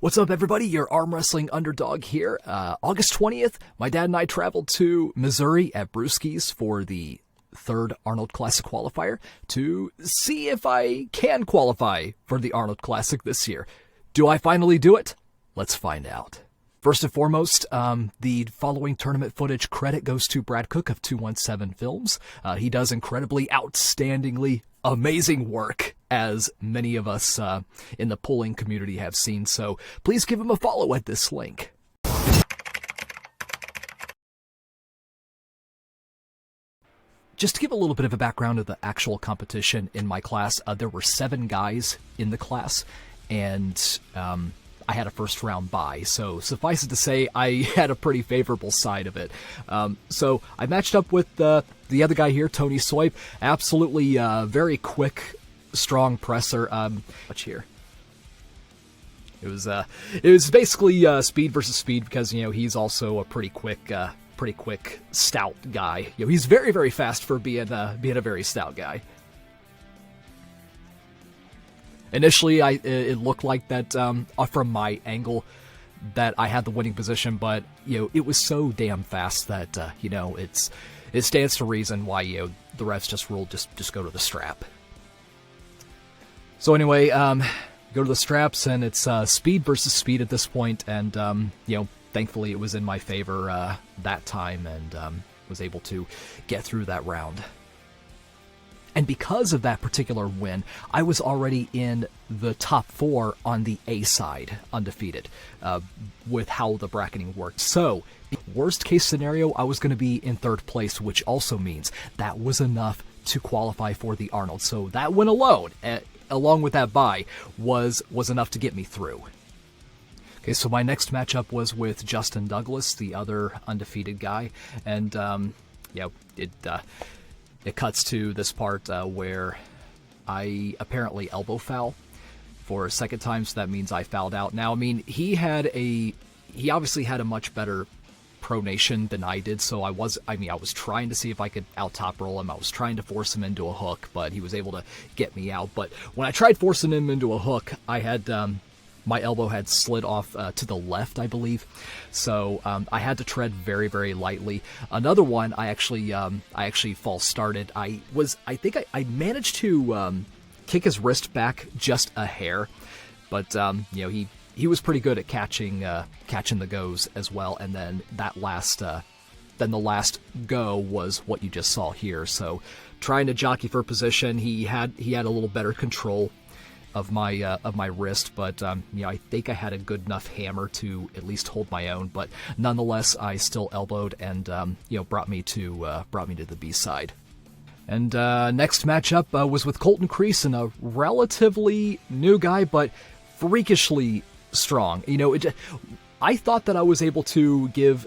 What's up, everybody? Your arm wrestling underdog here. August 20th, my dad and I traveled to Missouri at Brewskeez for the third Arnold Classic Qualifier to see if I can qualify for the Arnold Classic this year. Do I finally do it? Let's find out. First and foremost, the following tournament footage credit goes to Brad Cook of 217 Films. He does incredibly, outstandingly amazing work, as many of us in the pulling community have seen, so please give him a follow at this link. Just to give a little bit of a background of the actual competition in my class, there were 7 guys in the class, and I had a first round bye, so suffice it to say, I had a pretty favorable side of it. So I matched up with the other guy here, Tony Soip. Absolutely very quick, strong presser. Watch here. It was basically speed versus speed because he's also a pretty quick, stout guy. He's very, very fast for being a very stout guy. Initially, it looked like that from my angle that I had the winning position, but it was so damn fast that it stands to reason why the refs just ruled just go to the strap. So anyway, go to the straps, and it's speed versus speed at this point, and thankfully it was in my favor that time, and was able to get through that round. And because of that particular win, I was already in the top 4 on the A side, undefeated, with how the bracketing worked. So, worst case scenario, I was going to be in 3rd place, which also means that was enough to qualify for the Arnold. So that win alone, along with that bye, was enough to get me through. Okay, so my next matchup was with Justin Douglas, the other undefeated guy, and it cuts to this part where I apparently elbow foul for a second time, so that means I fouled out. Now, I mean, he obviously had a much better pronation than I did, so I was trying to see if I could out top roll him. I was trying to force him into a hook, but he was able to get me out. But when I tried forcing him into a hook, I had my elbow had slid off to the left, I believe, so I had to tread very, very lightly. Another one, I actually false started. I think I managed to kick his wrist back just a hair, but he was pretty good at catching the goes as well. And then the last go was what you just saw here. So trying to jockey for position, he had a little better control of my wrist, but I think I had a good enough hammer to at least hold my own. But nonetheless, I still elbowed, and brought me to the B side. And next matchup was with Colton Creason, a relatively new guy, but freakishly strong. I thought that I was able to give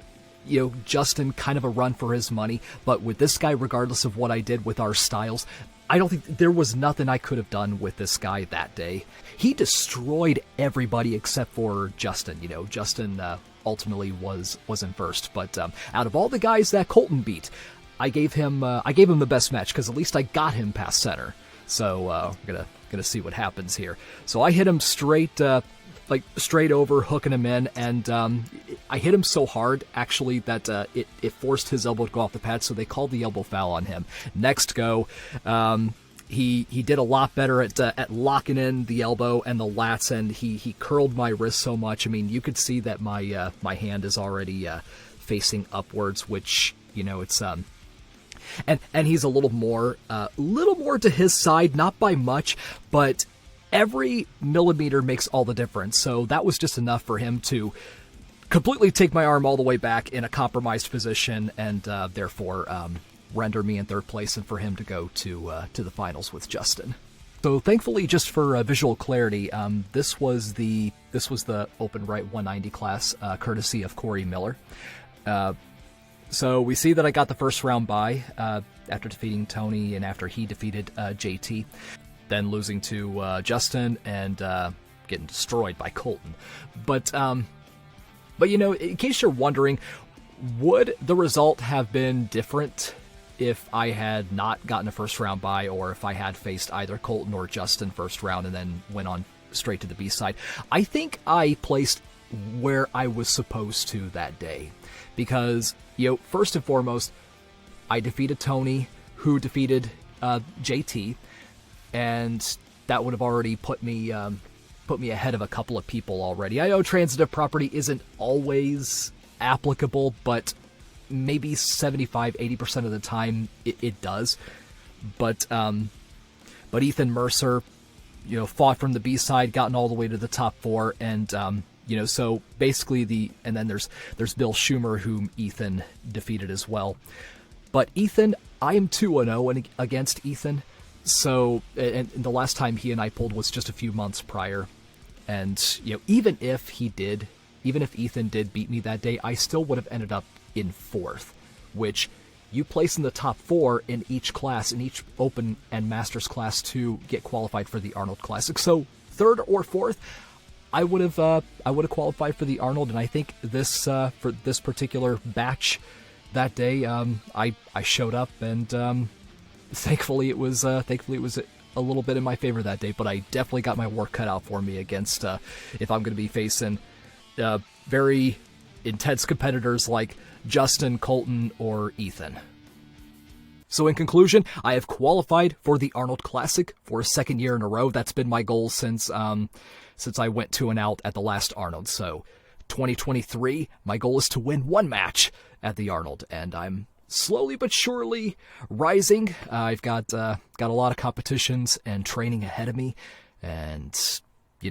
Justin kind of a run for his money, but with this guy, regardless of what I did with our styles, I don't think there was nothing I could have done with this guy that day. He destroyed everybody except for Justin. Justin ultimately was in first, but out of all the guys that Colton beat, I gave him the best match because at least I got him past center. So we're gonna see what happens here. So I hit him straight over, hooking him in, and I hit him so hard, actually, that it forced his elbow to go off the pad, so they called the elbow foul on him. Next go, he did a lot better at locking in the elbow and the lats, and he curled my wrist so much. I mean, you could see that my hand is already facing upwards, which, it's... And he's a little more to his side, not by much, but every millimeter makes all the difference. So that was just enough for him to completely take my arm all the way back in a compromised position, and therefore render me in 3rd place, and for him to go to the finals with Justin. So thankfully, just for visual clarity, this was the open right 190 class, courtesy of Corey Miller. So we see that I got the first round bye after defeating Tony and after he defeated JT. Then losing to Justin and getting destroyed by Colton. But in case you're wondering, would the result have been different if I had not gotten a first round bye, or if I had faced either Colton or Justin first round and then went on straight to the B-side. I think I placed where I was supposed to that day because, first and foremost, I defeated Tony, who defeated JT, and that would have already put me ahead of a couple of people already. I know transitive property isn't always applicable, but maybe 75-80% of the time it does. But Ethan Mercer, fought from the B-side, gotten all the way to the top 4, and so basically and then there's Bill Schumer, whom Ethan defeated as well. But Ethan, I am 2-0 against Ethan. So, and the last time he and I pulled was just a few months prior. And, even if Ethan did beat me that day, I still would have ended up in 4th, which you place in the top 4 in each class, in each Open and Masters class to get qualified for the Arnold Classic. So 3rd or 4th, I would have qualified for the Arnold, and I think this for this particular batch that day, I showed up, and thankfully it was a little bit in my favor that day. But I definitely got my work cut out for me against if I'm going to be facing very intense competitors like Justin, Colton, or Ethan. So in conclusion, I have qualified for the Arnold Classic for a 2nd year in a row. That's been my goal since I went 2-0 at the last Arnold. So 2023, my goal is to win 1 match at the Arnold, and I'm slowly but surely rising. I've got a lot of competitions and training ahead of me, and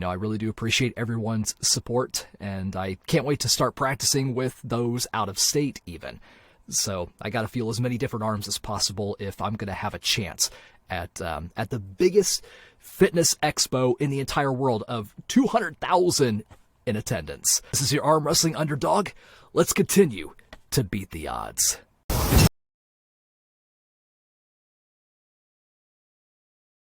I really do appreciate everyone's support, and I can't wait to start practicing with those out of state even. So I got to feel as many different arms as possible if I'm going to have a chance at the biggest fitness expo in the entire world of 200,000 in attendance. This is your arm wrestling underdog. Let's continue to beat the odds.